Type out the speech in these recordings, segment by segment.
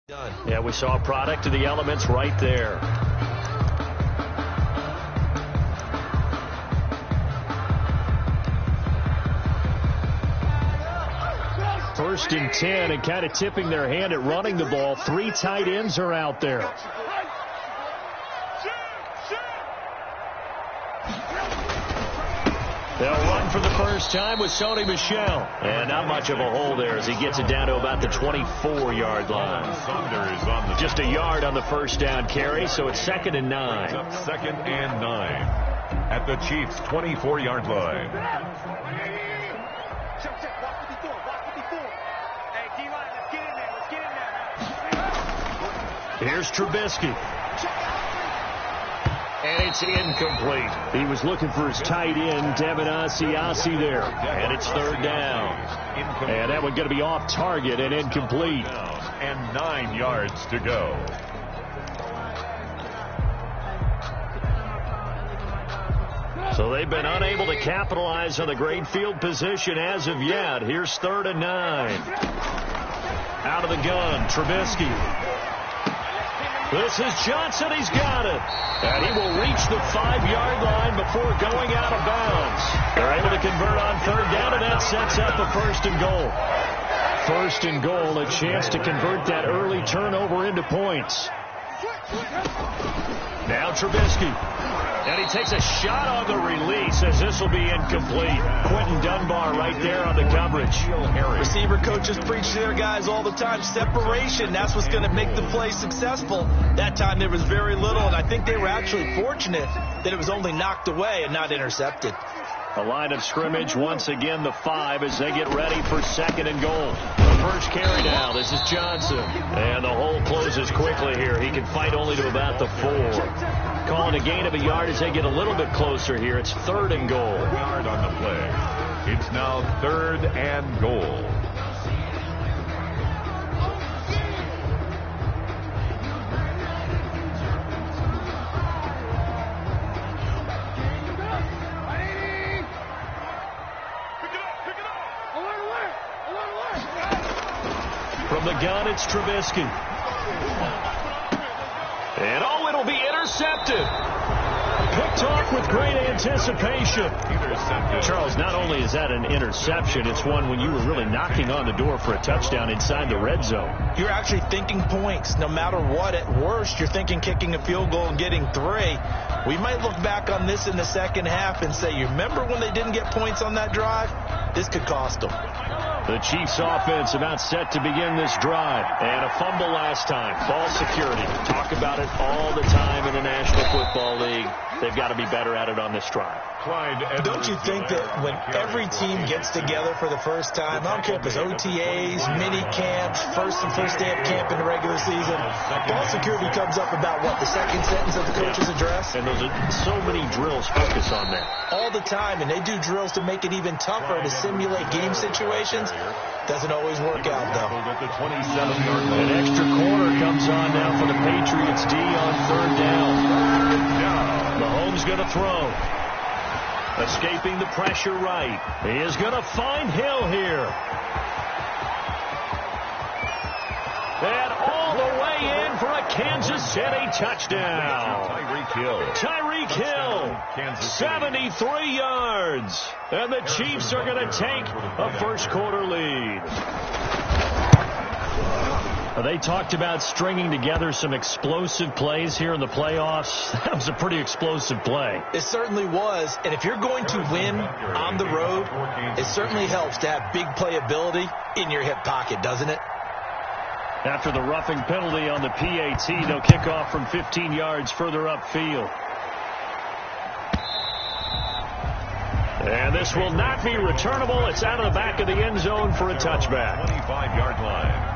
Yeah, we saw a product of the elements right there. First and 10, and kind of tipping their hand at running the ball. 3 tight ends are out there. They'll run for the first time with Sony Michel. And not much of a hole there as he gets it down to about the 24-yard line. Just a yard on the first down carry, so it's 2nd and 9. Second and 9 at the Chiefs' 24-yard line. Here's Trubisky. And it's incomplete. He was looking for his tight end, Devin Asiasi there. And it's 3rd down. And that one going to be off target and incomplete. And 9 yards to go. So they've been unable to capitalize on the great field position as of yet. Here's 3rd and 9. Out of the gun, Trubisky. This is Johnson. He's got it. And he will reach the 5-yard line before going out of bounds. They're able to convert on 3rd down, and that sets up a 1st and goal. 1st and goal, a chance to convert that early turnover into points. Now Trubisky. And he takes a shot on the release as this will be incomplete. Quentin Dunbar right there on the coverage. Receiver coaches preach to their guys all the time. Separation, that's what's going to make the play successful. That time there was very little, and I think they were actually fortunate that it was only knocked away and not intercepted. A line of scrimmage, once again the 5 as they get ready for 2nd and goal. The first carry now, this is Johnson. And the hole closes quickly here. He can fight only to about the 4. Calling a gain of a yard as they get a little bit closer here. It's 3rd and goal. Yard on the play. It's now 3rd and goal. From the gun, it's Trubisky. And oh, it'll be intercepted. Picked off with great anticipation. Charles, not only is that an interception, it's one when you were really knocking on the door for a touchdown inside the red zone. You're actually thinking points. No matter what, at worst, you're thinking kicking a field goal and getting 3. We might look back on this in the second half and say, you remember when they didn't get points on that drive? This could cost them. The Chiefs offense about set to begin this drive. And a fumble last time. Ball security. Talk about it all the time in the National Football League. They've got to be better at it on this drive. Don't you think that when every team gets together for the first time, I don't care if it's OTAs, mini camps, first day of camp in the regular season, ball security comes up about what, the second sentence of the coach's address? And those are so many drills focus on that. All the time, and they do drills to make it even tougher to simulate game situations. Doesn't always work out, though. An extra corner comes on now for the Patriots D on 3rd down. Mahomes going to throw. Escaping the pressure right. He is going to find Hill here. And all the way in for a Kansas City touchdown. Tyreek Hill. 73 yards. And the Chiefs are going to take a first-quarter lead. They talked about stringing together some explosive plays here in the playoffs. That was a pretty explosive play. It certainly was. And if you're going to win on the road, it certainly helps to have big playability in your hip pocket, doesn't it? After the roughing penalty on the PAT, they'll kick off from 15 yards further upfield. And this will not be returnable. It's out of the back of the end zone for a touchback. 25-yard line.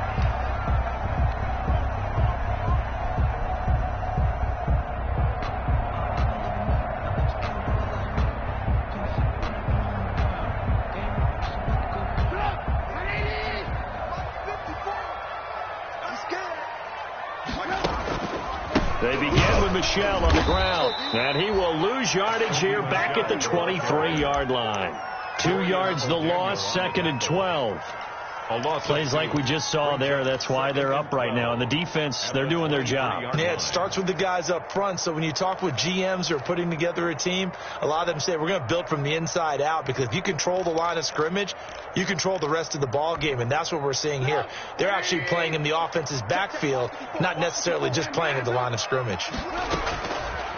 They begin with Michel on the ground, and he will lose yardage here back at the 23-yard line. 2 yards the loss, 2nd and 12. A loss. Plays like we just saw there. That's why they're up right now. And the defense, they're doing their job. Yeah, it starts with the guys up front. So when you talk with GMs who are putting together a team, a lot of them say we're going to build from the inside out, because if you control the line of scrimmage, you control the rest of the ball game, and that's what we're seeing here. They're actually playing in the offense's backfield, not necessarily just playing at the line of scrimmage.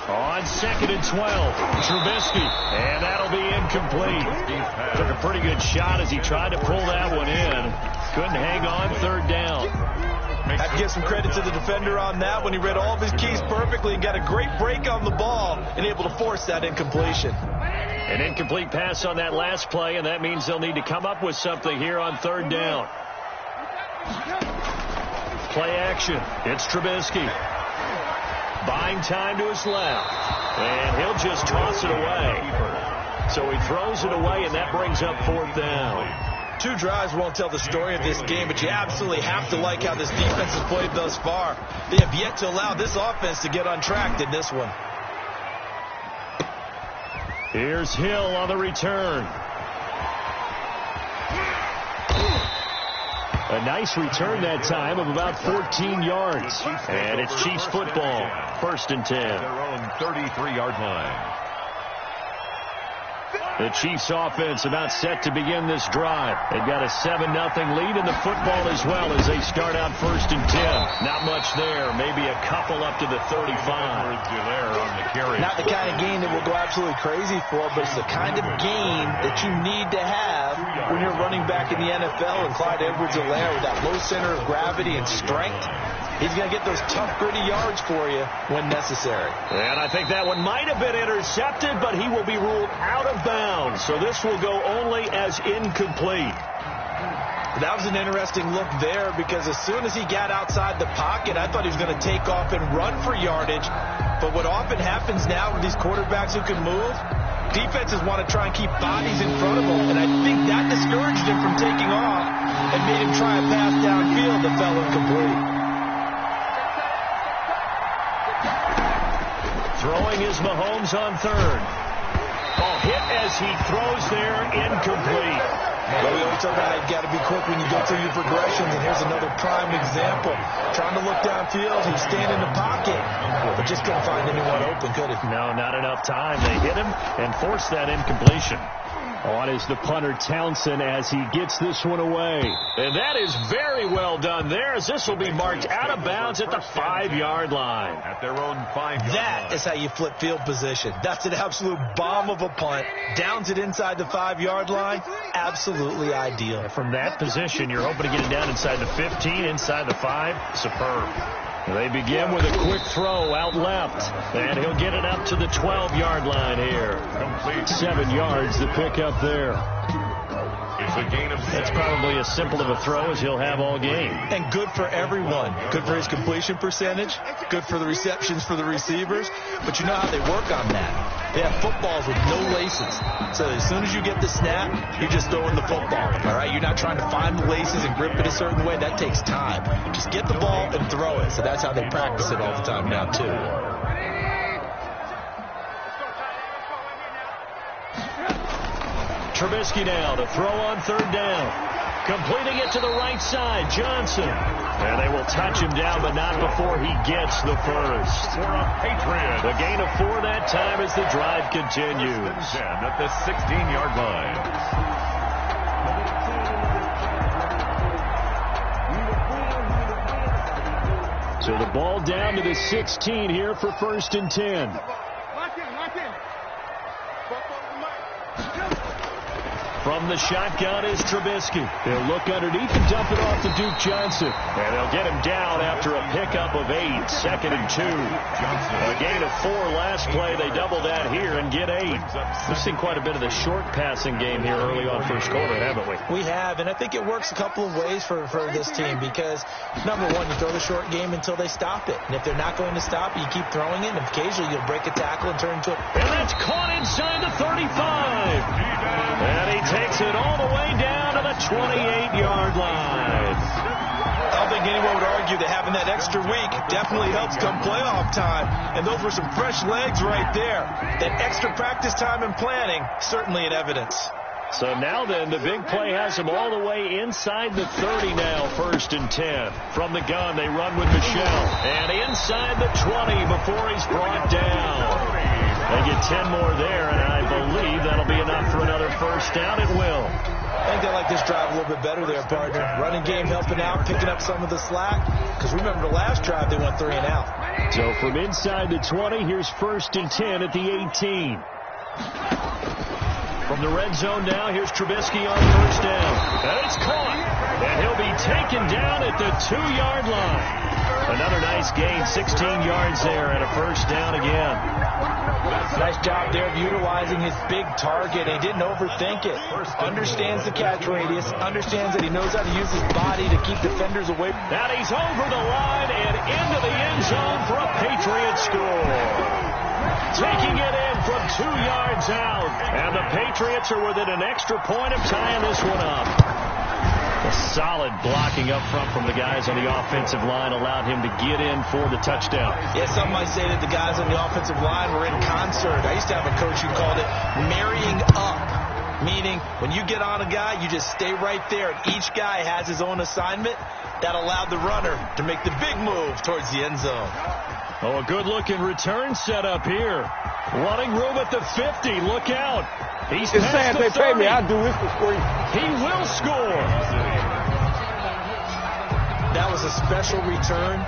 On 2nd and 12, Trubisky, and that'll be incomplete. Took a pretty good shot as he tried to pull that one in. Couldn't hang on 3rd down. I have to give some credit to the defender on that when he read all of his keys perfectly and got a great break on the ball and able to force that incompletion. An incomplete pass on that last play, and that means they'll need to come up with something here on 3rd down. Play action. It's Trubisky. Buying time to his left. And he'll just toss it away. So he throws it away, and that brings up 4th down. 2 drives won't tell the story of this game, but you absolutely have to like how this defense has played thus far. They have yet to allow this offense to get on track in this one. Here's Hill on the return. A nice return that time of about 14 yards. And it's Chiefs football. 1st and 10. Their own 33-yard line. The Chiefs offense about set to begin this drive. They've got a 7-0 lead in the football as well as they start out 1st and 10. Not much there. Maybe a couple up to the 35. Not the kind of game that we'll go absolutely crazy for, but it's the kind of game that you need to have when you're running back in the NFL. And Clyde Edwards-Helaire with that low center of gravity and strength, he's going to get those tough, gritty yards for you when necessary. And I think that one might have been intercepted, but he will be ruled out of bounds. So this will go only as incomplete. That was an interesting look there, because as soon as he got outside the pocket, I thought he was going to take off and run for yardage. But what often happens now with these quarterbacks who can move, defenses want to try and keep bodies in front of them. And I think that discouraged him from taking off and made him try a pass downfield that fell incomplete. Throwing is Mahomes on 3rd. Ball hit as he throws there, incomplete. Well, we always talk about how you got to be quick when you go through your progressions, and here's another prime example. Trying to look downfield, he's standing in the pocket, but just couldn't find anyone open, could he? No, not enough time. They hit him and forced that incompletion. On is the punter Townsend as he gets this one away. And that is very well done there, as this will be marked out of bounds at the 5-yard line. At their own 5-yard line. That is how you flip field position. That's an absolute bomb of a punt. Downs it inside the 5-yard line. Absolutely ideal. From that position, you're hoping to get it down inside the 15, inside the 5. Superb. They begin with a quick throw out left, and he'll get it up to the 12-yard line here. Complete. 7 yards, the pickup there. It's a gain of 7. That's probably as simple of a throw as he'll have all game. And good for everyone. Good for his completion percentage. Good for the receptions for the receivers. But you know how they work on that. They have footballs with no laces. So as soon as you get the snap, you're just throwing the football. All right? You're not trying to find the laces and grip it a certain way. That takes time. Just get the ball and throw it. So that's how they practice it all the time now, too. Trubisky now to throw on 3rd down. Completing it to the right side, Johnson. And they will touch him down, but not before he gets the first. For a Patriot. The gain of 4 that time as the drive continues. 10 at the 16-yard line. So the ball down to the 16 here for 1st and 10. From the shotgun is Trubisky. They'll look underneath and dump it off to Duke Johnson. And they'll get him down after a pickup of 8. 2nd and 2. A gain of 4 last play. They double that here and get 8. We've seen quite a bit of the short passing game here early on first quarter, haven't we? We have, and I think it works a couple of ways for this team because, number one, you throw the short game until they stop it. And if they're not going to stop it, you keep throwing it, and occasionally you'll break a tackle and turn into it. And that's caught inside the 35. And he takes it all the way down to the 28-yard line. I don't think anyone would argue that having that extra week definitely helps come playoff time. And those were some fresh legs right there. That extra practice time and planning, certainly in evidence. So now then, the big play has him all the way inside the 30 now, 1st and 10. From the gun, they run with Michel. And inside the 20 before he's brought down. They get 10 more there, and I believe that'll be enough for another first down. It will. I think they like this drive a little bit better there, partner. Running game helping out, picking up some of the slack. Because remember the last drive, they went 3 and out. So from inside the 20, here's 1st and 10 at the 18. From the red zone now, here's Trubisky on 1st down. And it's caught. And he'll be taken down at the 2-yard line. Another nice gain, 16 yards there, and a first down again. Nice job there of utilizing his big target. He didn't overthink it. Understands the catch radius. Understands that he knows how to use his body to keep defenders away. Now he's over the line and into the end zone for a Patriot score. Taking it in from 2 yards out. And the Patriots are within an extra point of tying this one up. A solid blocking up front from the guys on the offensive line allowed him to get in for the touchdown. Yeah, some might say that the guys on the offensive line were in concert. I used to have a coach who called it marrying up, meaning when you get on a guy, you just stay right there, and each guy has his own assignment. That allowed the runner to make the big move towards the end zone. Oh, a good-looking return setup here. Running room at the 50. Look out. He's just saying they pay me. I do this for free. He will score. That was a special return,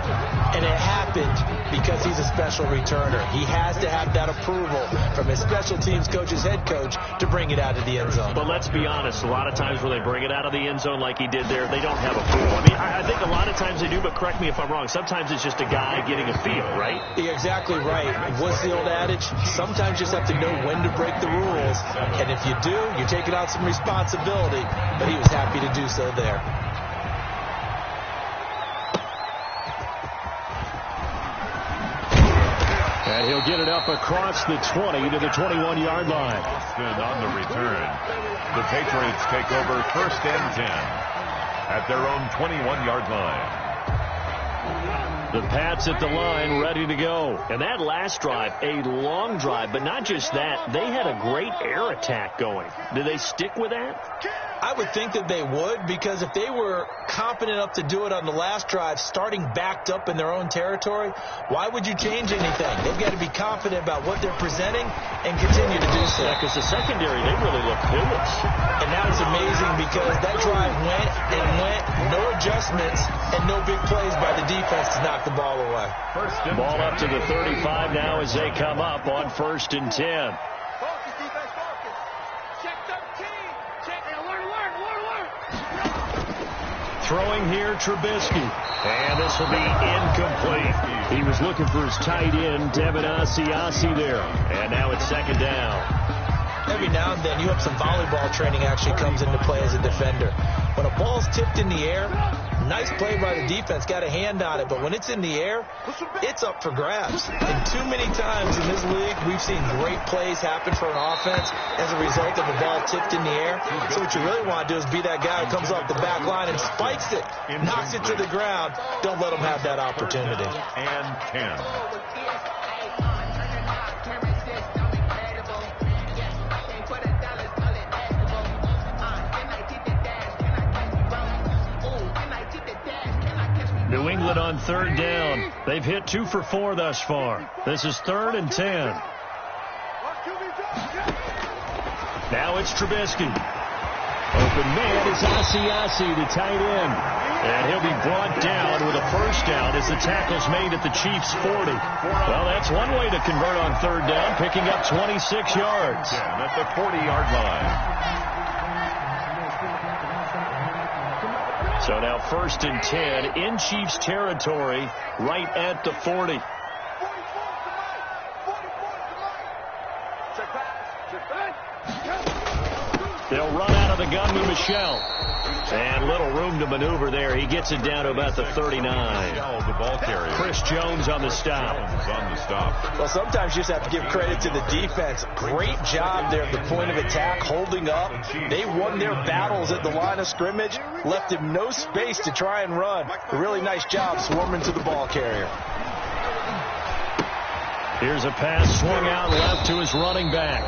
and it happened because he's a special returner. He has to have that approval from his special teams coach's head coach to bring it out of the end zone. But let's be honest, a lot of times when they bring it out of the end zone like he did there, they don't have approval. I mean, I think a lot of times they do, but correct me if I'm wrong. Sometimes it's just a guy getting a feel, right? You're exactly right. What's the old adage? Sometimes you just have to know when to break the rules, and if you do, you're taking out some responsibility, but he was happy to do so there. And he'll get it up across the 20 to the 21-yard line. Austin on the return. The Patriots take over 1st and 10 at their own 21-yard line. The Pats at the line, ready to go. And that last drive, a long drive, but not just that. They had a great air attack going. Did they stick with that? I would think that they would, because if they were confident enough to do it on the last drive, starting backed up in their own territory, why would you change anything? They've got to be confident about what they're presenting and continue to do so. Yeah, because the secondary, they really look clueless. And now it's amazing because that drive went and went, no adjustments, and no big plays by the defense to knock the ball away. Ball up to the 35 now as they come up on 1st and 10. Throwing here, Trubisky. And this will be incomplete. He was looking for his tight end, Devin Asiasi there. And now it's 2nd down. Every now and then you have some volleyball training actually comes into play as a defender. When a ball's tipped in the air, nice play by the defense, got a hand on it, but when it's in the air, it's up for grabs. And too many times in this league, we've seen great plays happen for an offense as a result of a ball tipped in the air. So what you really want to do is be that guy who comes off the back line and spikes it, knocks it to the ground. Don't let him have that opportunity. And 10. New England on 3rd down. They've hit 2 for 4 thus far. This is 3rd and 10. Now it's Trubisky. Open man is Asiasi, the tight end. And he'll be brought down with a first down as the tackle's made at the Chiefs' 40. Well, that's one way to convert on 3rd down, picking up 26 yards. At the 40-yard line. So now 1st and 10 in Chiefs territory, right at the 40. They'll run out of the gun with Michel. And little room to maneuver there. He gets it down to about the 39. The ball carrier. Chris Jones on the stop. Well, sometimes you just have to give credit to the defense. Great job there at the point of attack, holding up. They won their battles at the line of scrimmage, left him no space to try and run. A really nice job swarming to the ball carrier. Here's a pass swung out left to his running back.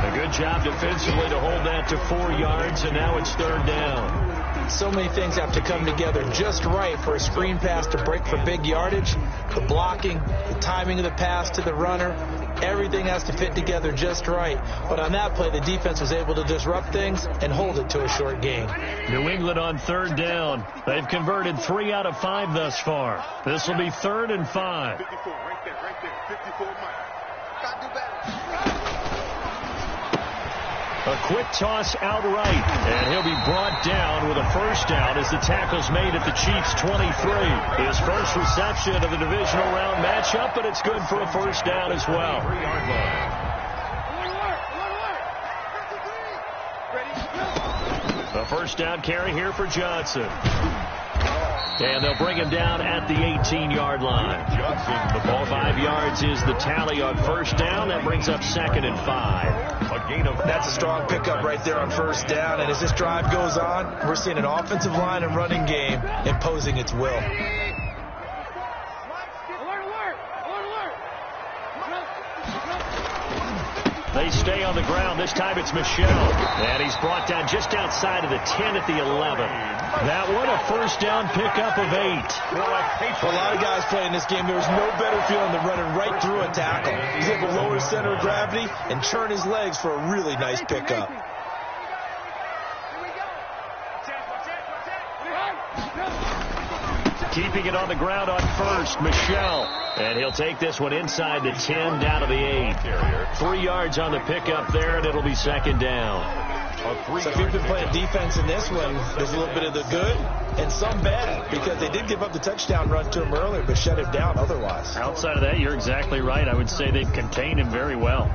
A good job defensively to hold that to 4 yards, and now it's 3rd down. So many things have to come together just right for a screen pass to break for big yardage. The blocking, the timing of the pass to the runner, everything has to fit together just right. But on that play, the defense was able to disrupt things and hold it to a short gain. New England on 3rd down. They've converted 3 out of 5 thus far. This will be 3rd and 5. 54, right there. 54 miles. Got to do better. A quick toss outright, and he'll be brought down with a 1st down as the tackle's made at the Chiefs' 23. His first reception of the divisional round matchup, but it's good for a 1st down as well. 3-yard line. A 1st down carry here for Johnson. And they'll bring him down at the 18-yard line. Johnson, the ball. 5 yards is the tally on 1st down. That brings up 2nd and 5. A gain of That's a strong pickup right there on 1st down. And as this drive goes on, we're seeing an offensive line and running game imposing its will. They stay on the ground. This time it's Michel. And he's brought down just outside of the 10 at the 11. That one, a 1st down pickup of 8. For a lot of guys playing this game, there was no better feeling than running right through a tackle. He's able to lower his center of gravity and turn his legs for a really nice pickup. Keeping it on the ground on 1st, Michel. And he'll take this one inside the 10, down to the 8. 3 yards on the pickup there, and it'll be 2nd down. So if you've been playing defense in this one, there's a little bit of the good and some bad, because they did give up the touchdown run to him earlier, but shut him down otherwise. Outside of that, you're exactly right. I would say they've contained him very well.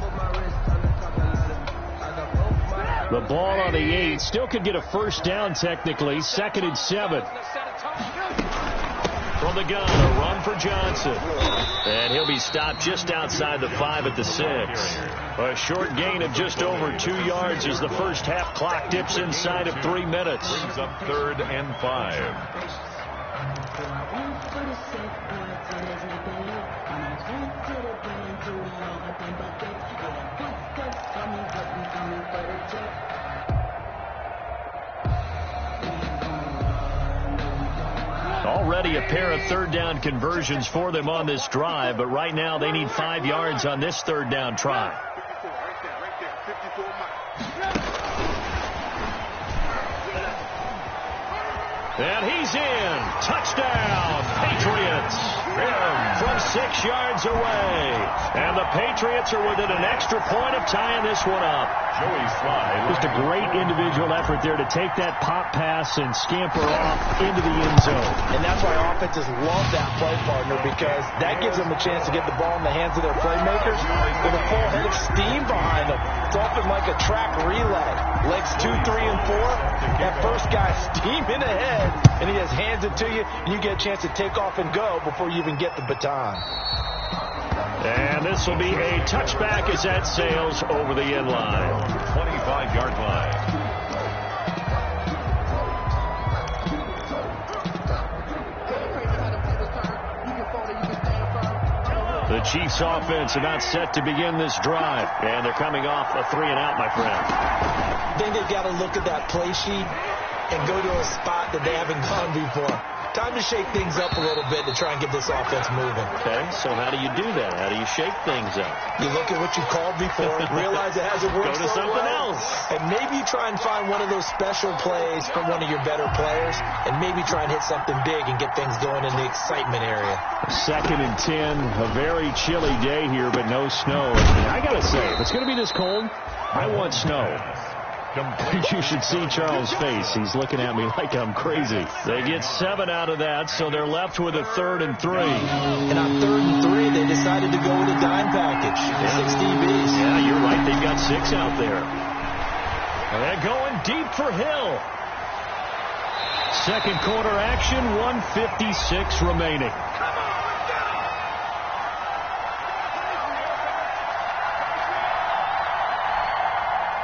The ball on the 8. Still could get a 1st down technically. 2nd and 7. From the gun, a run for Johnson. And he'll be stopped just outside the 5 at the 6. A short gain of just over 2 yards as the first half clock dips inside of 3 minutes. Brings up 3rd and 5. Already a pair of 3rd down conversions for them on this drive, but right now they need 5 yards on this 3rd down try. 54, right there. 54 miles. And he's in. Touchdown, Patriots. From 6 yards away. And the Patriots are within an extra point of tying this one up. Joey Slye. Just a great individual effort there to take that pop pass and scamper off into the end zone. And that's why offenses love that play partner, because that gives them a chance to get the ball in the hands of their playmakers with a full head of steam behind them. It's often like a track relay. Legs 2, 3, and 4. That first guy steaming ahead, and he just hands it to you, and you get a chance to take off and go before you even get the baton. And this will be a touchback as that sails over the end line. 25-yard line. The Chiefs offense about set to begin this drive. And they're coming off a 3-and-out, my friend. I think they've got to look at that play sheet and go to a spot that they haven't gone before. Time to shake things up a little bit to try and get this offense moving. Okay, so how do you do that? How do you shake things up? You look at what you called before, realize it hasn't worked Go to so something well, else. and maybe try and find one of those special plays from one of your better players, and maybe try and hit something big and get things going in the excitement area. 2nd and 10, a very chilly day here, but no snow. And I got to say, if it's going to be this cold, I want snow. You should see Charles' face. He's looking at me like I'm crazy. They get 7 out of that, so they're left with a 3rd and 3. And on 3rd and 3, they decided to go with a dime package. 6 DBs. Yeah, you're right. They've got 6 out there. And they're going deep for Hill. Second quarter action, 1:56 remaining.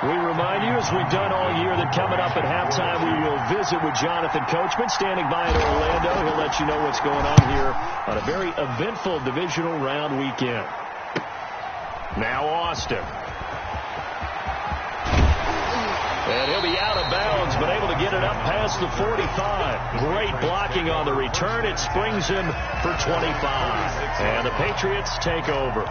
We remind you, as we've done all year, that coming up at halftime, we will visit with Jonathan Coachman, standing by in Orlando. He'll let you know what's going on here on a very eventful divisional round weekend. Now Austin. And he'll be out of bounds, but able to get it up past the 45. Great blocking on the return. It springs him for 25. And the Patriots take over.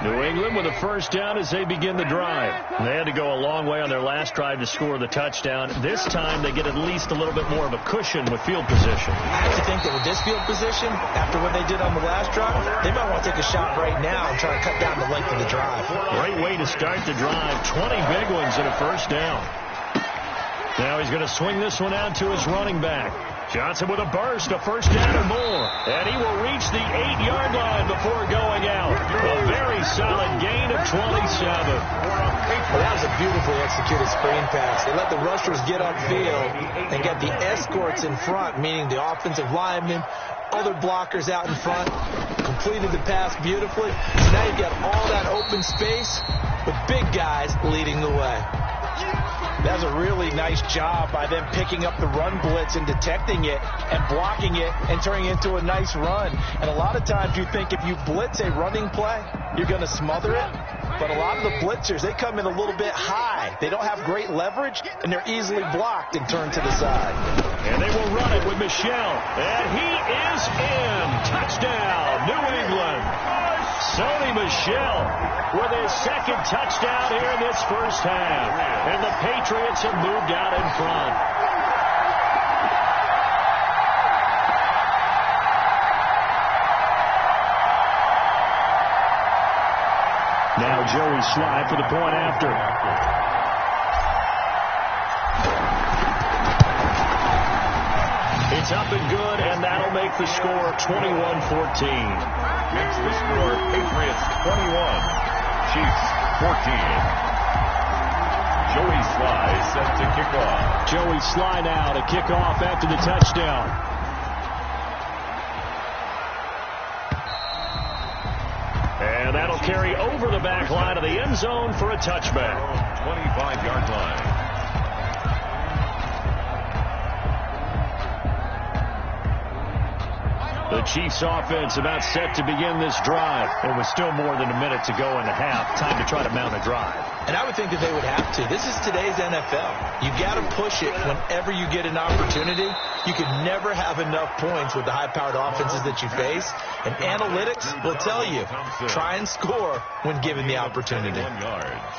New England with a first down as they begin the drive. They had to go a long way on their last drive to score the touchdown. This time they get at least a little bit more of a cushion with field position. I actually think that with this field position, after what they did on the last drive, they might want to take a shot right now and try to cut down the length of the drive. Great way to start the drive. 20 big ones and a first down. Now he's going to swing this one out to his running back. Johnson with a burst, a first down or more. And he will reach the 8-yard line before going out. A very solid gain of 27. Well, that was a beautifully executed screen pass. They let the rushers get upfield and get the escorts in front, meaning the offensive linemen, other blockers out in front. Completed the pass beautifully. So now you've got all that open space with big guys leading the way. That was a really nice job by them picking up the run blitz and detecting it and blocking it and turning it into a nice run. And a lot of times you think if you blitz a running play, you're going to smother it. But a lot of the blitzers, they come in a little bit high. They don't have great leverage, and they're easily blocked and turned to the side. And they will run it with Michel. And he is in. Touchdown, New England. Sony Michel with his second touchdown here in this first half. And the Patriots have moved out in front. Now Joey Slye for the point after. It's up and good, and that'll make the score 21-14. Makes the score Patriots 21, Chiefs 14. Joey Slye set to kick off. Joey Slye now to kick off after the touchdown. And that'll carry over the back line of the end zone for a touchback. 25-yard line. The Chiefs offense about set to begin this drive. It was still more than a minute to go in the half. Time to try to mount a drive. And I would think that they would have to. This is today's NFL. You got to push it whenever you get an opportunity. You can never have enough points with the high-powered offenses that you face. And analytics will tell you, try and score when given the opportunity. 1 yards.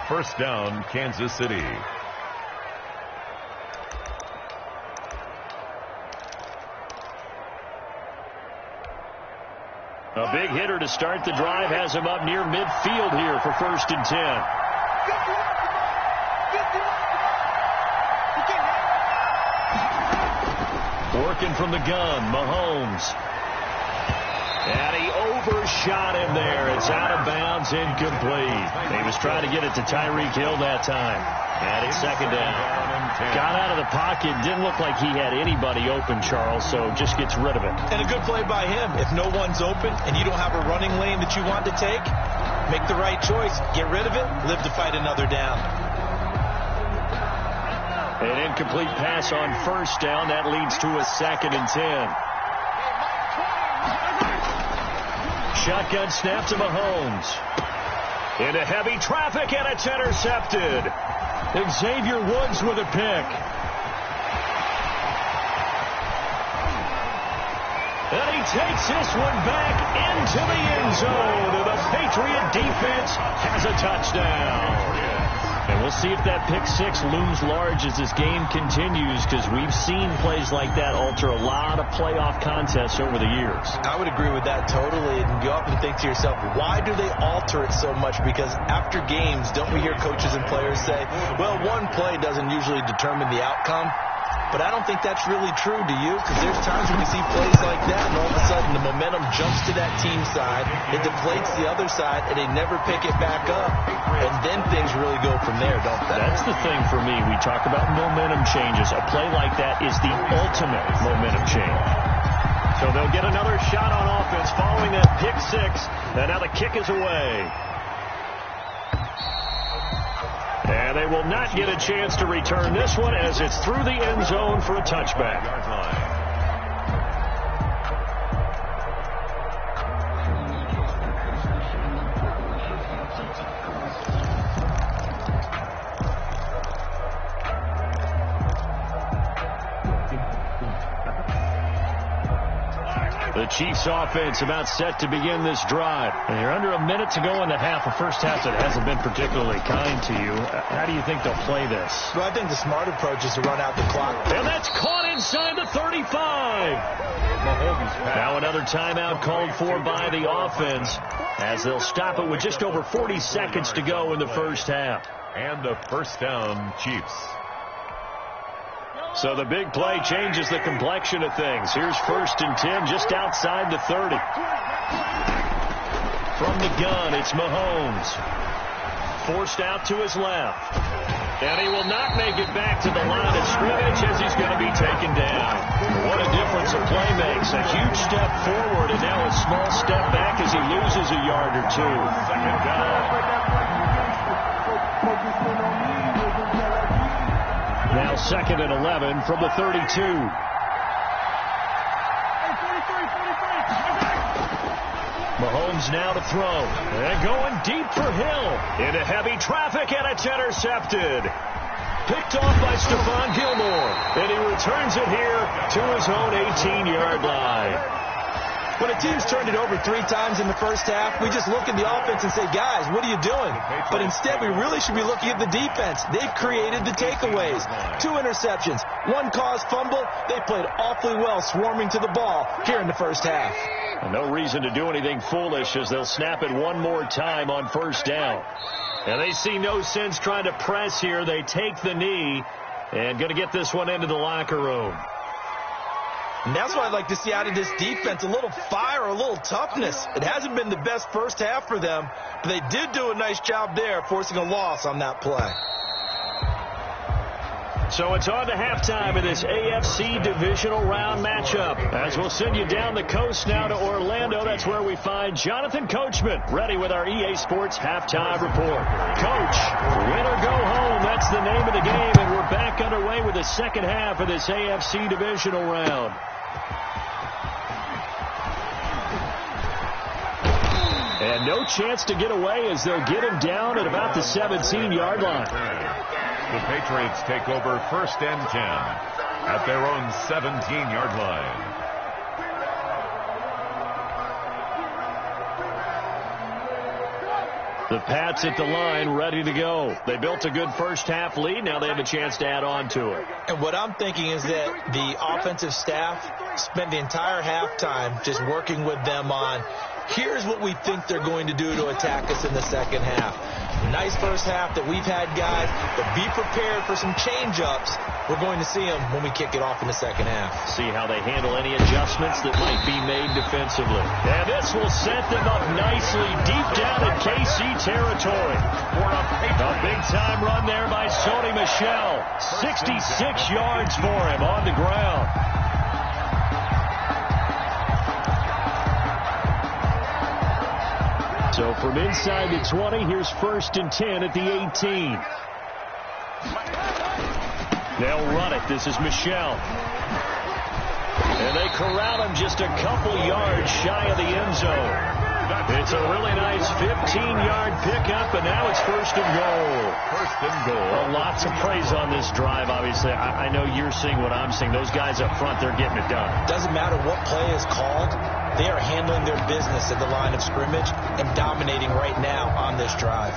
First down, Kansas City. A big hitter to start the drive has him up near midfield here for 1st and 10. Working from the gun, Mahomes. And he overshot him there. It's out of bounds, incomplete. He was trying to get it to Tyreek Hill that time. And it's 2nd down. Got out of the pocket. Didn't look like he had anybody open, Charles, so just gets rid of it. And a good play by him. If no one's open and you don't have a running lane that you want to take, make the right choice. Get rid of it. Live to fight another down. An incomplete pass on 1st down. That leads to a 2nd and 10. Shotgun snap to Mahomes. Into heavy traffic, and it's intercepted. Xavier Woods with a pick. And he takes this one back into the end zone. And the Patriot defense has a touchdown. And we'll see if that pick 6 looms large as this game continues, because we've seen plays like that alter a lot of playoff contests over the years. I would agree with that totally. And you often think to yourself, why do they alter it so much? Because after games, don't we hear coaches and players say, well, one play doesn't usually determine the outcome? But I don't think that's really true, do you? Because there's times when we see plays like that, and all of a sudden the momentum jumps to that team side, it deflates the other side, and they never pick it back up. And then things really go from there, don't they? That's the thing for me. We talk about momentum changes. A play like that is the ultimate momentum change. So they'll get another shot on offense following that pick 6, and now the kick is away. And they will not get a chance to return this one as it's through the end zone for a touchback. The Chiefs offense about set to begin this drive. And you're under a minute to go in the half. A first half that hasn't been particularly kind to you. How do you think they'll play this? Well, I think the smart approach is to run out the clock. And that's caught inside the 35. Now another timeout called for by the offense as they'll stop it with just over 40 seconds to go in the first half. And a first down, Chiefs. So the big play changes the complexion of things. Here's 1st and 10 just outside the 30. From the gun, it's Mahomes. Forced out to his left. And he will not make it back to the line of scrimmage as he's going to be taken down. What a difference a play makes. A huge step forward and now a small step back as he loses a yard or two. Second down. Now 2nd and 11 from the 32. Mahomes now to throw. And going deep for Hill. Into heavy traffic, and it's intercepted. Picked off by Stephon Gilmore. And he returns it here to his own 18-yard line. When a team's turned it over 3 times in the first half, we just look at the offense and say, guys, what are you doing? But instead, we really should be looking at the defense. They've created the takeaways. 2 interceptions, 1 caused fumble. They played awfully well swarming to the ball here in the first half. And no reason to do anything foolish as they'll snap it one more time on first down. And they see no sense trying to press here. They take the knee and going to get this one into the locker room. And that's what I'd like to see out of this defense, a little fire, a little toughness. It hasn't been the best first half for them, but they did do a nice job there, forcing a loss on that play. So it's on to halftime of this AFC divisional round matchup. As we'll send you down the coast now to Orlando, that's where we find Jonathan Coachman, ready with our EA Sports halftime report. Coach, win or go home, that's the name of the game, and we're back underway with the second half of this AFC divisional round. And no chance to get away as they'll get him down at about the 17-yard line. The Patriots take over 1st and 10 at their own 17-yard line. The Pats at the line, ready to go. They built a good first half lead. Now they have a chance to add on to it. And what I'm thinking is that the offensive staff spent the entire halftime just working with them on, here's what we think they're going to do to attack us in the second half. Nice first half that we've had, guys, but be prepared for some change-ups. We're going to see them when we kick it off in the second half. See how they handle any adjustments that might be made defensively. And this will set them up nicely deep down in KC territory. A big-time run there by Sony Michel. 66 yards for him on the ground. So from inside the 20, here's 1st and 10 at the 18. They'll run it. This is Michel. And they corral him just a couple yards shy of the end zone. It's a really nice 15-yard pickup, and now it's 1st and goal. 1st and goal. Well, lots of praise on this drive, obviously. I know you're seeing what I'm seeing. Those guys up front, they're getting it done. Doesn't matter what play is called. They are handling their business at the line of scrimmage and dominating right now on this drive.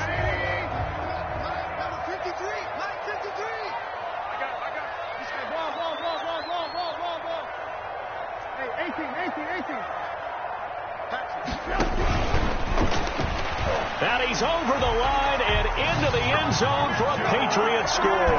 And he's over the line and into the end zone for a Patriots score.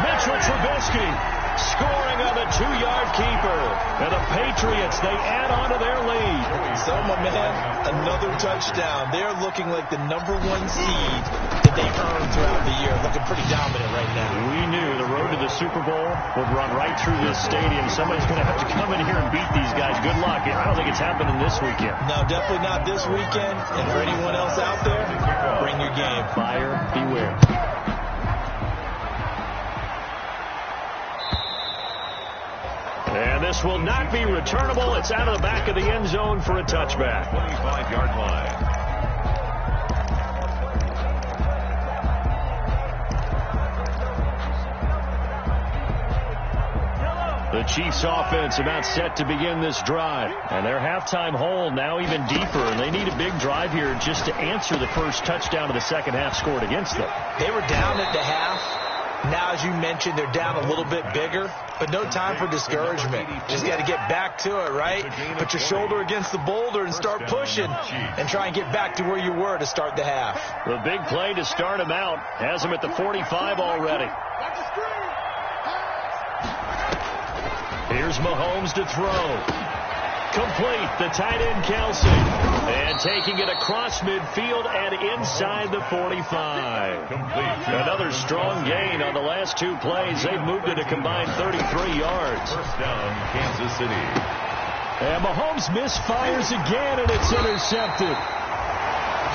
Mitchell Trubisky scoring on the 2-yard keeper. And the Patriots, they add on to their lead. So, my man, another touchdown. They're looking like the #1 seed that they've earned throughout the year. Looking pretty dominant right now. We knew the road to the Super Bowl would run right through this stadium. Somebody's going to have to come in here and beat these guys. Good luck. I don't think it's happening this weekend. No, definitely not this weekend. And for anyone else out there, bring your game. Buyer beware. And this will not be returnable. It's out of the back of the end zone for a touchback. 25-yard line. The The Chiefs offense about set to begin this drive. And their halftime hole now even deeper, and they need a big drive here just to answer the first touchdown of the second half scored against them. They were down at the half. Now, as you mentioned, they're down a little bit bigger, but no time for discouragement. Just got to get back to it, right? Put your shoulder against the boulder and start pushing and try and get back to where you were to start the half. The big play to start him out has him at the 45 already. Here's Mahomes to throw. Complete, the tight end Kelsey. And taking it across midfield and inside the 45. Another strong gain on the last two plays. They've moved it a combined 33 yards. First down, Kansas City. And Mahomes misfires again, and it's intercepted.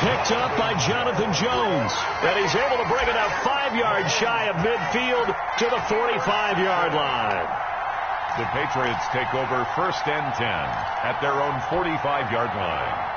Picked up by Jonathan Jones. And he's able to bring it up 5 yards shy of midfield to the 45-yard line. The Patriots take over first and 10 at their own 45-yard line.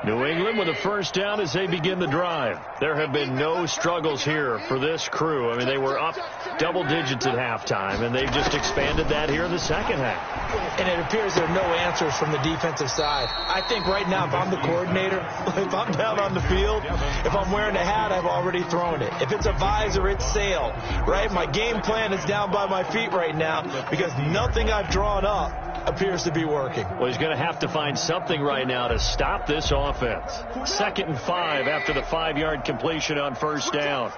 New England with a first down as they begin the drive. There have been no struggles here for this crew. I mean, they were up double digits at halftime, and they've just expanded that here in the second half. And it appears there are no answers from the defensive side. I think right now, if I'm the coordinator, if I'm down on the field, if I'm wearing a hat, I've already thrown it. If it's a visor, it's sail, right? My game plan is down by my feet right now because nothing I've drawn up appears to be working. Well, he's going to have to find something right now to stop this offense. 2nd and 5 after the 5-yard completion on first down.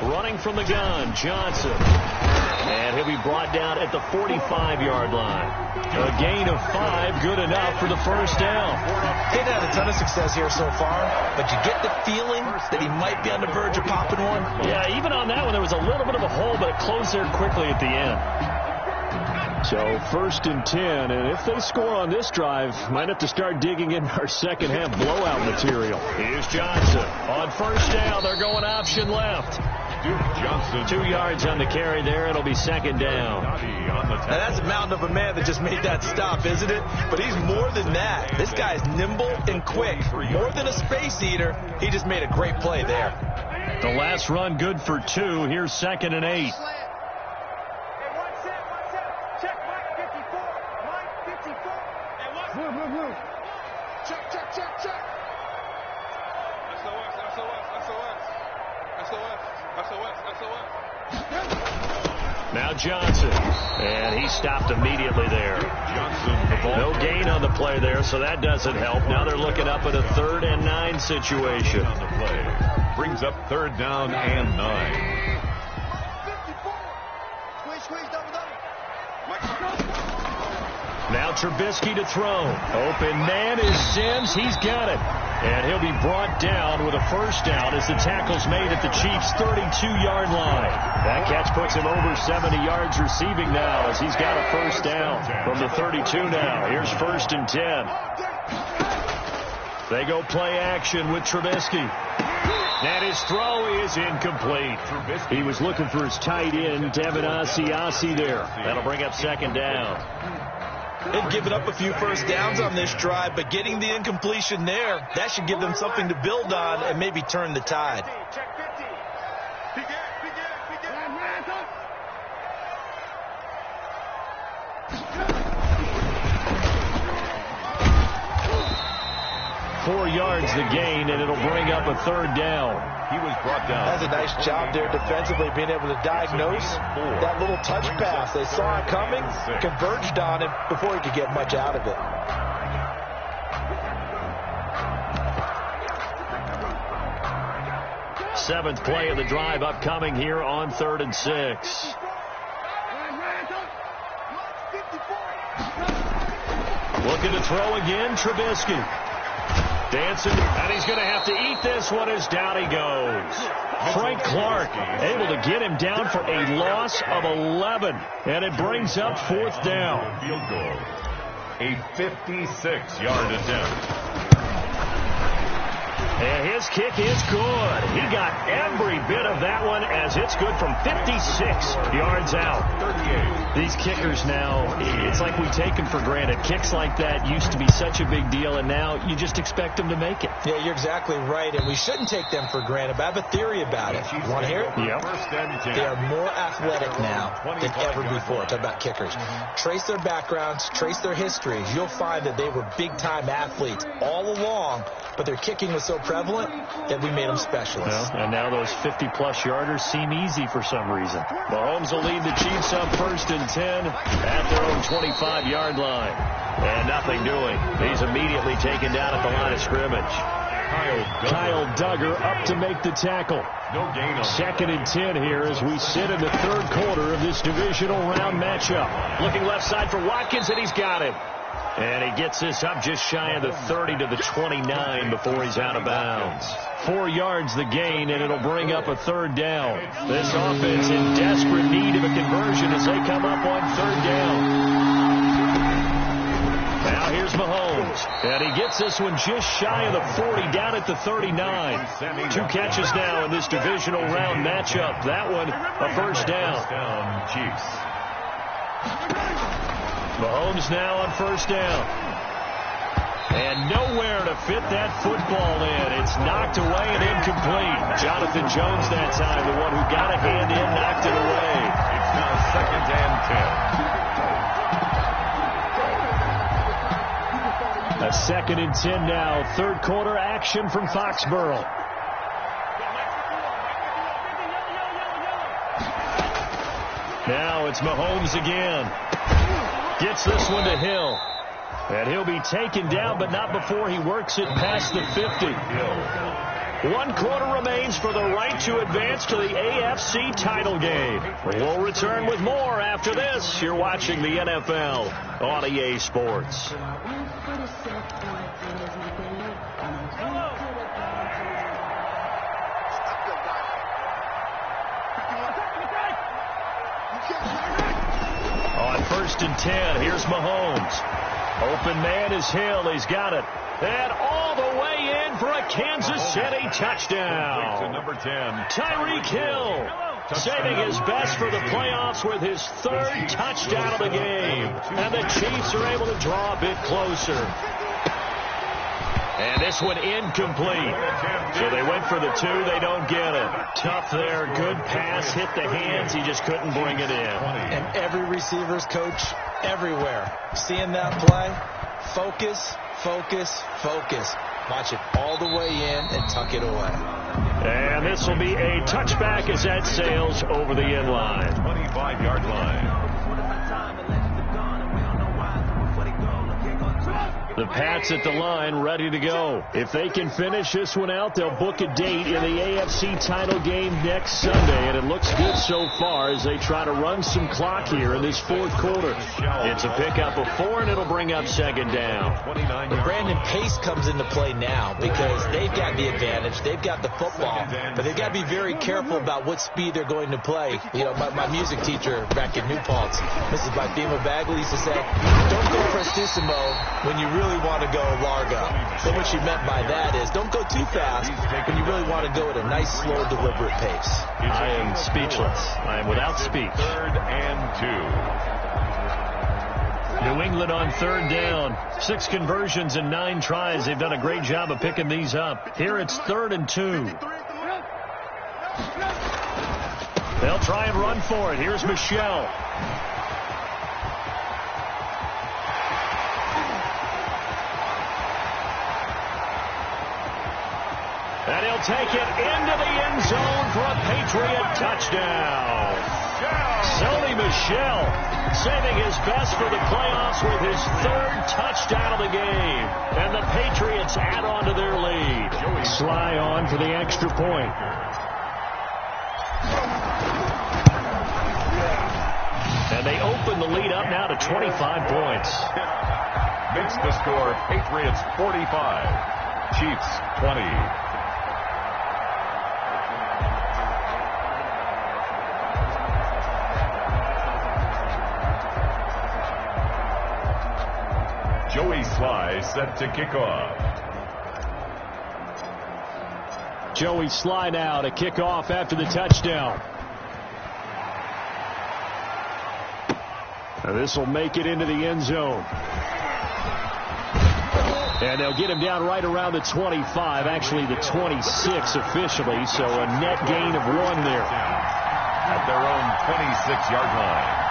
Running from the gun, Johnson. And he'll be brought down at the 45-yard line. A gain of 5, good enough for the first down. They've had a ton of success here so far, but you get the feeling that he might be on the verge of popping one. Yeah, even on that one, there was a little bit of a hole, but it closed there quickly at the end. So 1st and 10, and if they score on this drive, might have to start digging in our second half blowout material. Here's Johnson. On first down, they're going option left. Duke Johnson. 2 yards on the carry there. It'll be second down. Now that's a mountain of a man that just made that stop, isn't it? But he's more than that. This guy's nimble and quick. More than a space eater, he just made a great play there. The last run good for 2. Here's 2nd and 8. Now Johnson, and he stopped immediately there. No gain on the play there, so that doesn't help. Now they're looking up at a 3rd and 9 situation. On the play. Brings up 3rd down and 9. Now Trubisky to throw. Open man is Sims. He's got it. And he'll be brought down with a first down as the tackle's made at the Chiefs' 32-yard line. That catch puts him over 70 yards receiving now as he's got a first down from the 32 now. Here's 1st and 10. They go play action with Trubisky. And his throw is incomplete. He was looking for his tight end, Devin Asiasi there. That'll bring up 2nd down. They've given up a few first downs on this drive, but getting the incompletion there, that should give them something to build on and maybe turn the tide. Four yards the gain, and it'll bring up a 3rd down. He was brought down. That's a nice job there defensively, being able to diagnose that little touch pass. They saw it coming, converged on it before he could get much out of it. Seventh play of the drive upcoming here on 3rd and 6. Looking to throw again, Trubisky. Dancing, and he's going to have to eat this one as down he goes. Frank Clark able to get him down for a loss of 11, and it brings up 4th down. Field goal. A 56-yard attempt. And his kick is good. He got every bit of that one as it's good from 56 yards out. 38. These kickers now, it's like we take them for granted. Kicks like that used to be such a big deal, and now you just expect them to make it. Yeah, you're exactly right, and we shouldn't take them for granted. But I have a theory about it. You want to hear it? Yep. First and 10. They are more athletic now than ever before. Talk about kickers. Trace their backgrounds, trace their histories. You'll find that they were big-time athletes all along, but their kicking was so prevalent that we made them specialists. Well, and now those 50-plus yarders seem easy for some reason. Mahomes will lead the Chiefs up first and 10 at their own 25-yard line. And nothing doing. He's immediately taken down at the line of scrimmage. Kyle Duggar up to make the tackle. No gain on Second and 10 here as we sit in the third quarter of this divisional round matchup. Looking left side for Watkins, and he's got him. And he gets this up just shy of the 30 to the 29 before he's out of bounds. 4 yards the gain, and it'll bring up a third down. This offense in desperate need of a conversion as they come up on third down. Now here's Mahomes, and he gets this one just shy of the 40 down at the 39. 2 catches now in this divisional round matchup. That one a first down. Chiefs. Mahomes now on first down. And nowhere to fit that football in. It's knocked away and incomplete. Jonathan Jones that time, the one who got a hand in, knocked it away. It's now second and 10. A second and 10 now. Third quarter action from Foxborough. Now it's Mahomes again. Gets this one to Hill. And he'll be taken down, but not before he works it past the 50. 1 quarter remains for the right to advance to the AFC title game. We'll return with more after this. You're watching the NFL on EA Sports. On first and 10, here's Mahomes. Open man is Hill. He's got it. And all the way in for a Kansas City touchdown. Number 10. Tyreek Hill saving his best for the playoffs with his 3rd touchdown of the game. And the Chiefs are able to draw a bit closer. And this one incomplete. So they went for the 2. They don't get it. Tough there. Good pass. Hit the hands. He just couldn't bring it in. And every receiver's coach everywhere. Seeing that play, focus, focus, focus. Watch it all the way in and tuck it away. And this will be a touchback as that sails over the end line. 25-yard line. The Pats at the line ready to go. If they can finish this one out, they'll book a date in the AFC title game next Sunday. And it looks good so far as they try to run some clock here in this 4th quarter. It's a pickup of 4, and it'll bring up second down. But Brandon, pace comes into play now because they've got the advantage. They've got the football. But they've got to be very careful about what speed they're going to play. You know, my music teacher back in New Paltz, Mrs. Bifema Bagley, used to say, don't go prestissimo when you really want to go largo. And what she meant by that is don't go too fast when you really want to go at a nice, slow, deliberate pace. I am speechless. I am without speech. 3rd and 2. New England on 3rd down. 6 conversions and 9 tries. They've done a great job of picking these up. Here it's 3rd and 2. They'll try and run for it. Here's Michelle. And he'll take it into the end zone for a Patriot touchdown. Sony Michel saving his best for the playoffs with his 3rd touchdown of the game. And the Patriots add on to their lead. Sly on for the extra point. And they open the lead up now to 25 points. Makes the score Patriots 45, Chiefs 20. Joey Sly set to kick off. Joey Sly now to kick off after the touchdown. This will make it into the end zone. And they'll get him down right around the 25, actually the 26 officially, so a net gain of 1 there. At their own 26-yard line.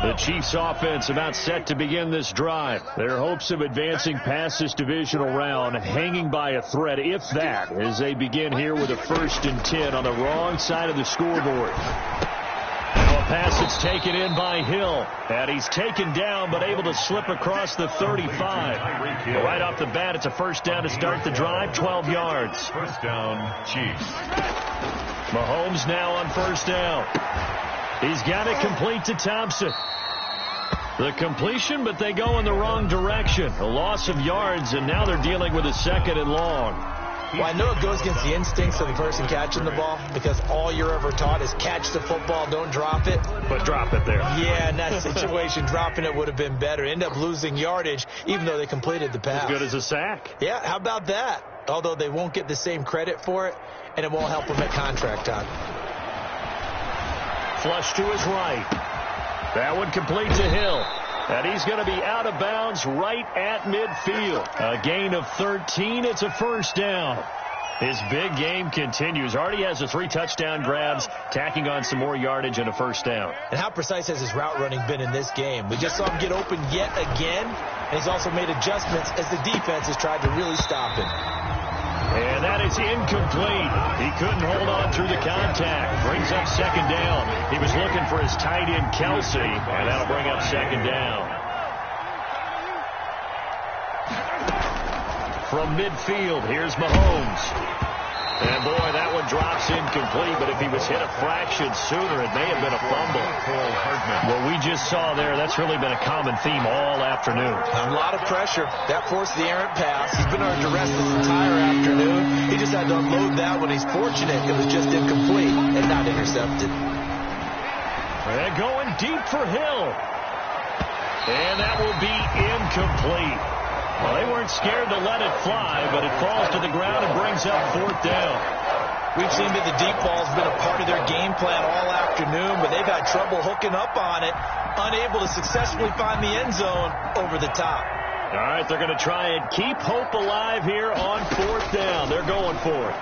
The Chiefs offense about set to begin this drive. Their hopes of advancing past this divisional round hanging by a thread, if that, as they begin here with a 1st and 10 on the wrong side of the scoreboard. Now a pass that's taken in by Hill. And he's taken down but able to slip across the 35. Right off the bat, it's a 1st down to start the drive, 12 yards. 1st down, Chiefs. Mahomes now on 1st down. He's got it complete to Thompson. The completion, but they go in the wrong direction. A loss of yards, and now they're dealing with a 2nd and long. Well, I know it goes against the instincts of the person catching the ball because all you're ever taught is catch the football, don't drop it. But drop it there. Yeah, in that situation, dropping it would have been better. End up losing yardage, even though they completed the pass. As good as a sack. Yeah, how about that? Although they won't get the same credit for it, and it won't help them at contract time. Flush to his right. That one complete to Hill. And he's going to be out of bounds right at midfield. A gain of 13. It's a 1st down. His big game continues. Already has the 3 touchdown grabs, tacking on some more yardage and a 1st down. And how precise has his route running been in this game? We just saw him get open yet again. And he's also made adjustments as the defense has tried to really stop him. And that is incomplete. He couldn't hold on through the contact. Brings up 2nd down. He was looking for his tight end, Kelsey, and that'll bring up 2nd down. From midfield, here's Mahomes. And, boy, that one drops incomplete, but if he was hit a fraction sooner, it may have been a fumble. What we just saw there, that's really been a common theme all afternoon. A lot of pressure. That forced the errant pass. He's been under duress this entire afternoon. He just had to unload that one. He's fortunate it was just incomplete and not intercepted. They're going deep for Hill. And that will be incomplete. Well, they weren't scared to let it fly, but it falls to the ground and brings up 4th down. We've seen that the deep ball's been a part of their game plan all afternoon, but they've had trouble hooking up on it, unable to successfully find the end zone over the top. All right, they're going to try and keep hope alive here on 4th down. They're going for it.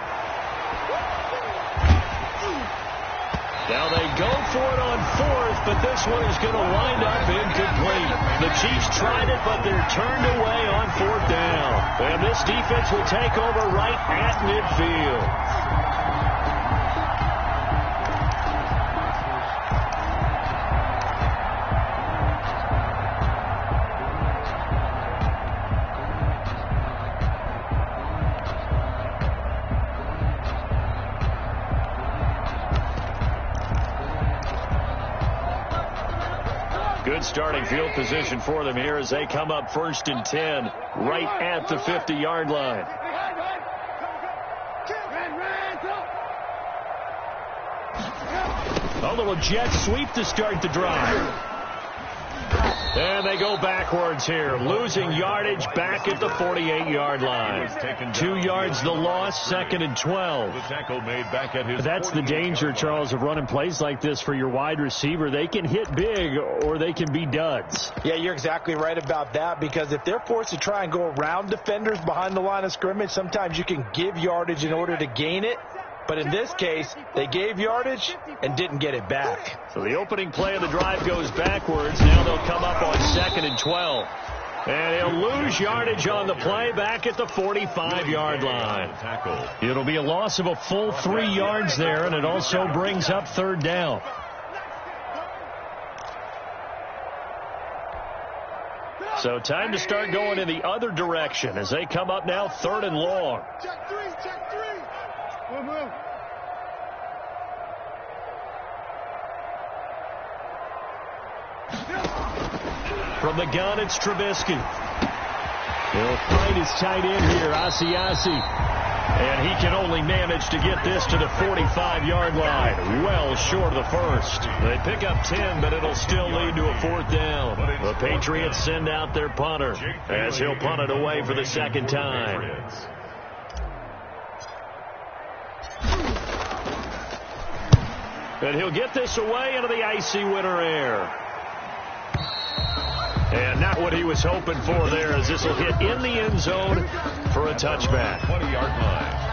Now they go for it on 4th, but this one is going to wind up incomplete. The Chiefs tried it, but they're turned away on 4th down. And this defense will take over right at midfield. Good starting field position for them here as they come up 1st and 10 right at the 50-yard line. A little jet sweep to start the drive. And they go backwards here, losing yardage back at the 48-yard line. 2 yards the loss, 2nd and 12. The tackle made back at his. That's the danger, Charles, of running plays like this for your wide receiver. They can hit big or they can be duds. Yeah, you're exactly right about that, because if they're forced to try and go around defenders behind the line of scrimmage, sometimes you can give yardage in order to gain it. But in this case, they gave yardage and didn't get it back. So the opening play of the drive goes backwards. Now they'll come up on 2nd and 12. And he'll lose yardage on the play back at the 45-yard line. It'll be a loss of a full 3 yards there, and it also brings up 3rd down. So time to start going in the other direction as they come up now 3rd and long. Check 3, check 3. Move. From the gun, it's Trubisky. He'll find his tight end here, Asiasi. And he can only manage to get this to the 45-yard line, well short of the first. They pick up 10, but it'll still lead to a 4th down. The Patriots send out their punter as he'll punt it away for the second time. And he'll get this away into the icy winter air. And not what he was hoping for there, as this will hit in the end zone for a touchback. 20-yard line.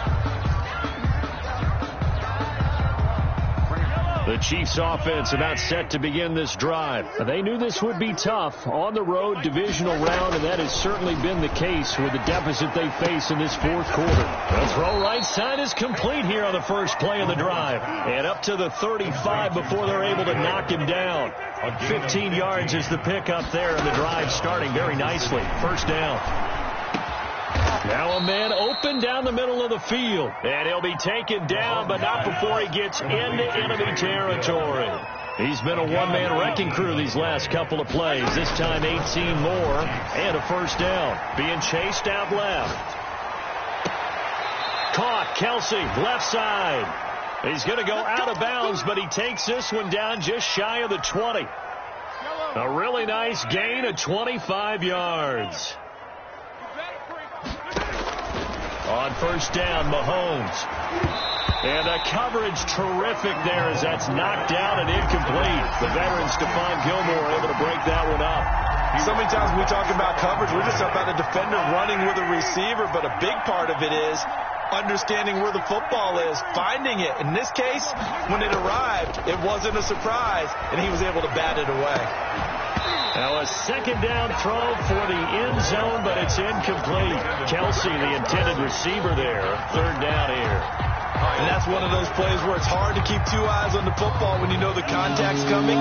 The Chiefs offense about set to begin this drive. They knew this would be tough on the road divisional round, and that has certainly been the case with the deficit they face in this fourth quarter. The throw right side is complete here on the first play of the drive. And up to the 35 before they're able to knock him down. 15 yards is the pickup there, and the drive starting very nicely. First down. Now a man open down the middle of the field. And he'll be taken down, but not before he gets into enemy territory. He's been a one-man wrecking crew these last couple of plays. This time 18 more and a first down. Being chased out left. Caught. Kelsey, left side. He's going to go out of bounds, but he takes this one down just shy of the 20. A really nice gain of 25 yards. On first down, Mahomes. And the coverage terrific there as that's knocked down and incomplete. The veteran Stephon Gilmore able to break that one up. So many times when we talk about coverage, we're just about a defender running with a receiver, but a big part of it is understanding where the football is, finding it. In this case, when it arrived, it wasn't a surprise, and he was able to bat it away. Now a second down throw for the end zone, but it's incomplete. Kelsey, the intended receiver there. Third down here. And that's one of those plays where it's hard to keep two eyes on the football when you know the contact's coming,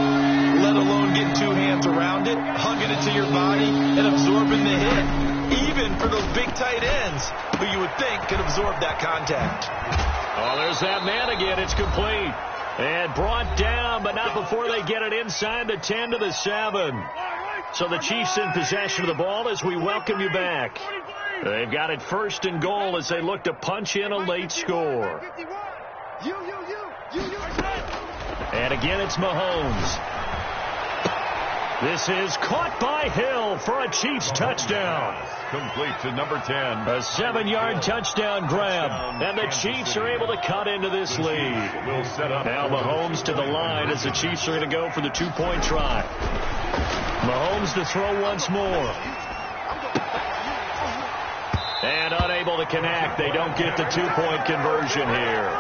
let alone getting two hands around it, hugging it to your body, and absorbing the hit. Even for those big tight ends who you would think could absorb that contact. Oh, there's that man again. It's complete. And brought down, but not before they get it inside the 10 to the 7. So the Chiefs in possession of the ball as we welcome you back. They've got it first and goal as they look to punch in a late score. And again, it's Mahomes. This is caught by Hill for a Chiefs touchdown. Complete to number 10. A 7-yard touchdown grab. And the Chiefs are able to cut into this lead. Now Mahomes to the line as the Chiefs are going to go for the two-point try. Mahomes to throw once more. And unable to connect. They don't get the two-point conversion here.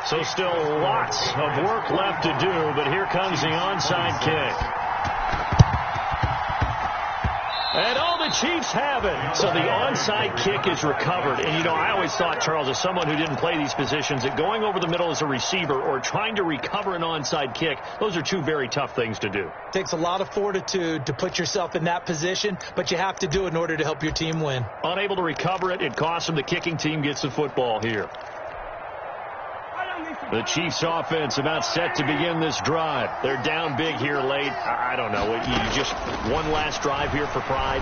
So still lots of work left to do, but here comes the onside kick. And all the Chiefs have it. So the onside kick is recovered. And, you know, I always thought, Charles, as someone who didn't play these positions, that going over the middle as a receiver or trying to recover an onside kick, those are two very tough things to do. It takes a lot of fortitude to put yourself in that position, but you have to do it in order to help your team win. Unable to recover it, it costs them. The kicking team gets the football here. The Chiefs offense about set to begin this drive. They're down big here late. I don't know. You just one last drive here for pride.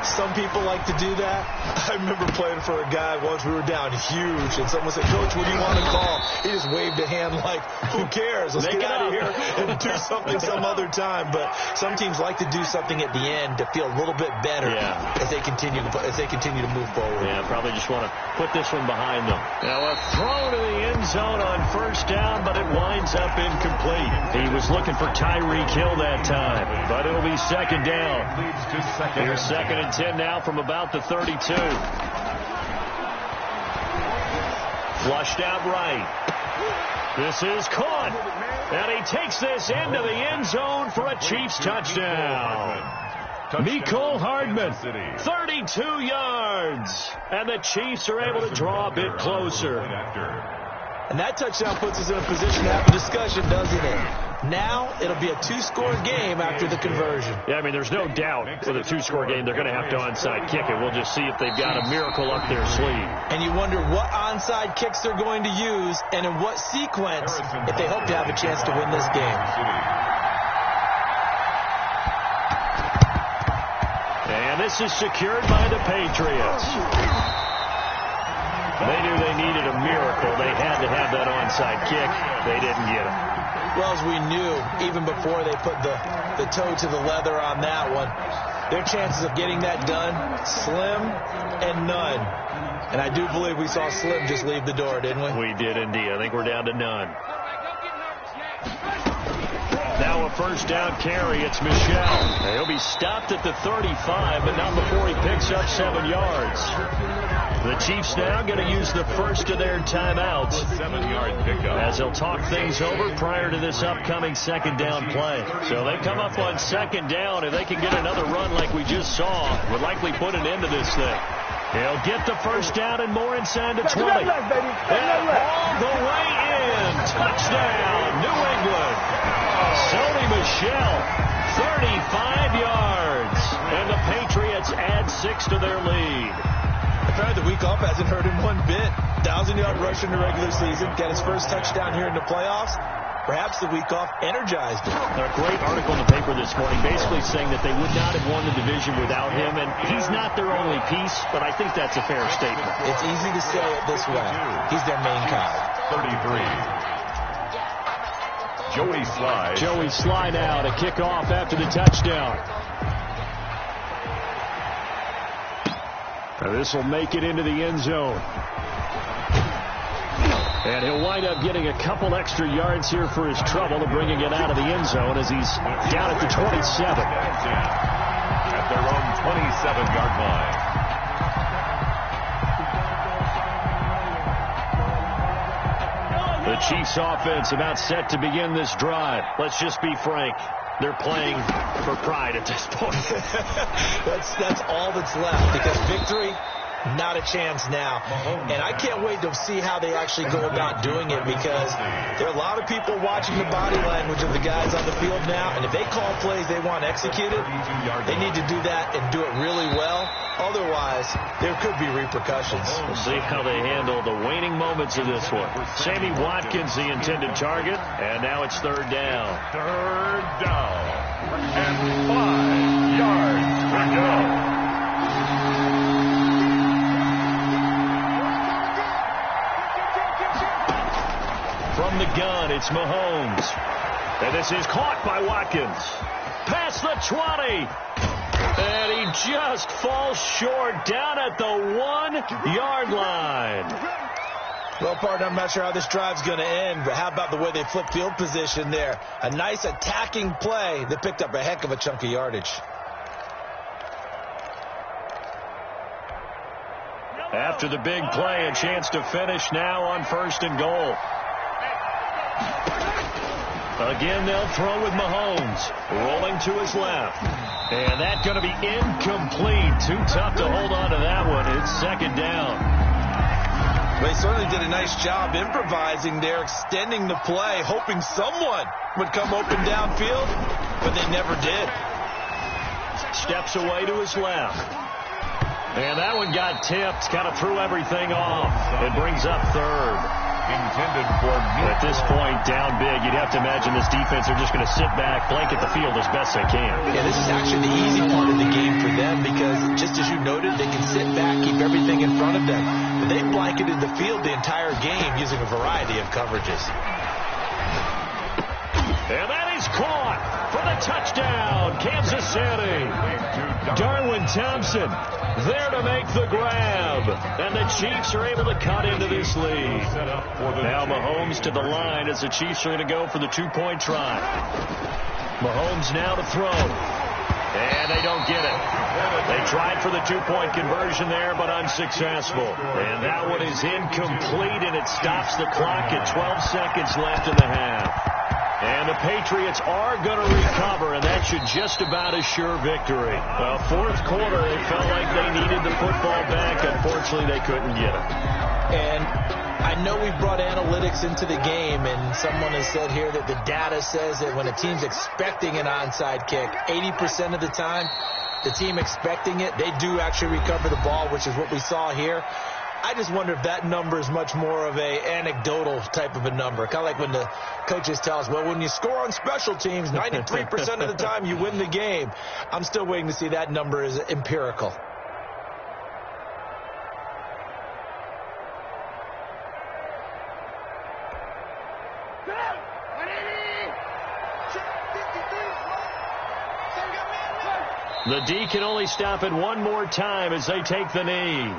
Some people like to do that. I remember playing for a guy once. We were down huge, and someone said, "Coach, what do you want to call?" He just waved a hand like, "Who cares? Let's get out of here and do something some other time." But some teams like to do something at the end to feel a little bit better as they continue to move forward. Yeah, probably just want to put this one behind them. Now a throw to the end zone on first down, but it winds up incomplete. He was looking for Tyreek Hill that time, but it'll be second down. Here's second and 10 now from about the 32. Flushed out right. This is caught. And he takes this into the end zone for a Chiefs touchdown. Mecole Hardman, 32 yards. And the Chiefs are able to draw a bit closer. And that touchdown puts us in a position to have a discussion, doesn't it? Now it'll be a two-score game after the conversion. Yeah, I mean, there's no doubt with a two-score game they're going to have to onside kick it. We'll just see if they've got a miracle up their sleeve. And you wonder what onside kicks they're going to use and in what sequence if they hope to have a chance to win this game. And this is secured by the Patriots. They knew they miracle. They had to have that onside kick. They didn't get it. Well, as we knew, even before they put the toe to the leather on that one, their chances of getting that done, slim and none. And I do believe we saw Slim just leave the door, didn't we? We did indeed. I think we're down to none. Now a first down carry. It's Michel. He'll be stopped at the 35, but not before he picks up 7 yards. The Chiefs now going to use the first of their timeouts 7-yard pickup as they'll talk things over prior to this upcoming second down play. So they come up on second down. If they can get another run like we just saw, would likely put an end to this thing. He'll get the first down and more inside the 20. And all the way in. Touchdown, New England. Sony Michel, 35 yards. And the Patriots add 6 to their lead. Apparently the week off hasn't hurt him one bit. 1,000-yard rush in the regular season. Got his first touchdown here in the playoffs. Perhaps the week off energized him. A great article in the paper this morning basically saying that they would not have won the division without him. And he's not their only piece, but I think that's a fair statement. It's easy to say it this way. He's their main guy. 33. Joey Sly. Joey Sly now to kick off after the touchdown. Now this will make it into the end zone. And he'll wind up getting a couple extra yards here for his trouble to bringing it out of the end zone as he's down at the 27. At their own 27-yard line. The Chiefs offense about set to begin this drive. Let's just be frank. They're playing for pride at this point. That's all that's left, because victory, not a chance now. And I can't wait to see how they actually go about doing it, because there are a lot of people watching the body language of the guys on the field now, and if they call plays they want executed, they need to do that and do it really well. Otherwise, there could be repercussions. We'll see how they handle the waning moments of this one. Sammy Watkins, the intended target, and now it's third down. Third down. And 5 yards to go. From the gun, it's Mahomes. And this is caught by Watkins. Past the 20. And he just falls short down at the 1-yard line. Well, partner, I'm not sure how this drive's going to end, but how about the way they flip field position there? A nice attacking play that picked up a heck of a chunk of yardage. After the big play, a chance to finish now on first and goal. Again, they'll throw with Mahomes, rolling to his left. And that's going to be incomplete. Too tough to hold on to that one. It's second down. They certainly did a nice job improvising there, extending the play, hoping someone would come open downfield, but they never did. Steps away to his left. And that one got tipped, kind of threw everything off. It brings up third. Intended for me. At this point, down big, you'd have to imagine this defense are just going to sit back, blanket the field as best they can. Yeah, this is actually the easy part of the game for them, because just as you noted, they can sit back, keep everything in front of them. But they blanketed the field the entire game using a variety of coverages. And that is caught for the touchdown, Kansas City. Darwin Thompson there to make the grab. And the Chiefs are able to cut into this lead. Now Mahomes to the line as the Chiefs are going to go for the two-point try. Mahomes now to throw. And they don't get it. They tried for the two-point conversion there, but unsuccessful. And that one is incomplete, and it stops the clock at 12 seconds left in the half. And the Patriots are going to recover, and that should just about assure victory. Well, fourth quarter, they felt like they needed the football back. Unfortunately, they couldn't get it. And I know we brought analytics into the game, and someone has said here that the data says that when a team's expecting an onside kick, 80% of the time, the team expecting it, they do actually recover the ball, which is what we saw here. I just wonder if that number is much more of a anecdotal type of a number. Kind of like when the coaches tell us, well, when you score on special teams, 93% of the time you win the game. I'm still waiting to see that number is empirical. The D can only stop it one more time as they take the knee.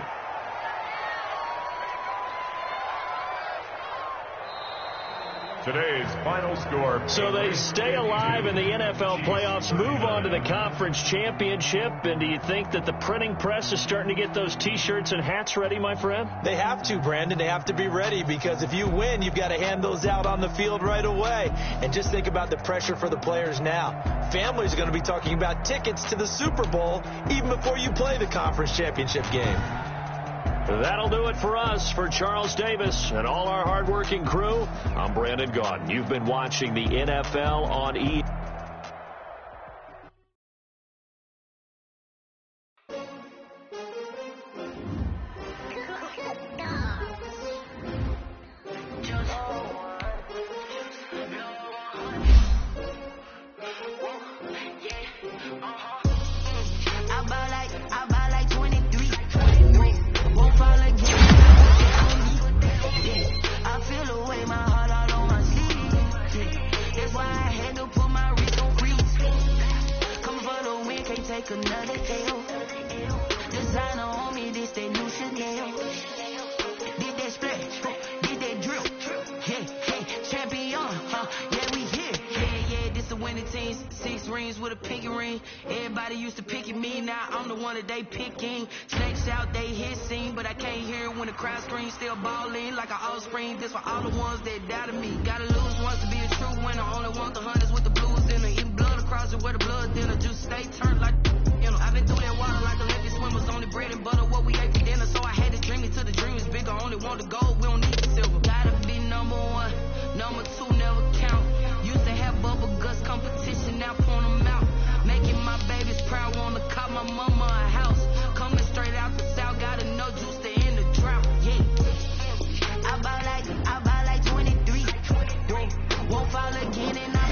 Today's final score. So they stay alive in the NFL playoffs, move on to the conference championship. And do you think that the printing press is starting to get those T-shirts and hats ready, my friend? They have to, Brandon. They have to be ready because if you win, you've got to hand those out on the field right away. And just think about the pressure for the players now. Families are going to be talking about tickets to the Super Bowl even before you play the conference championship game. That'll do it for us. For Charles Davis and all our hardworking crew, I'm Brandon Gaudin. You've been watching the NFL on E! Another L. Designer on me, this that new Chanel. Did that splash, did that drill. Yeah, hey, champion, yeah, we here. Yeah, this a winning team. 6 rings with a pinky ring. Everybody used to pick at me, now I'm the one that they picking. Snakes out, they hit scene, but I can't hear it when the crowd screams. Still balling like an offspring. This for all the ones that doubted me. Gotta lose once to be a true winner. Only want the hunters with the blues in her. Eating blood across it where the blood dinner. Juice stay turned like. I've been through that water like Olympic swimmers. Only bread and butter, what we ate for dinner. So I had to dream it till the dream is bigger. Only want the gold, we don't need the silver. Gotta be number 1, number 2 never count. Used to have bubble guts competition, now point them out. Making my babies proud, wanna cop my mama a house. Coming straight out the south, gotta know juice to end the drought. Yeah, I buy like 23. Won't fall again and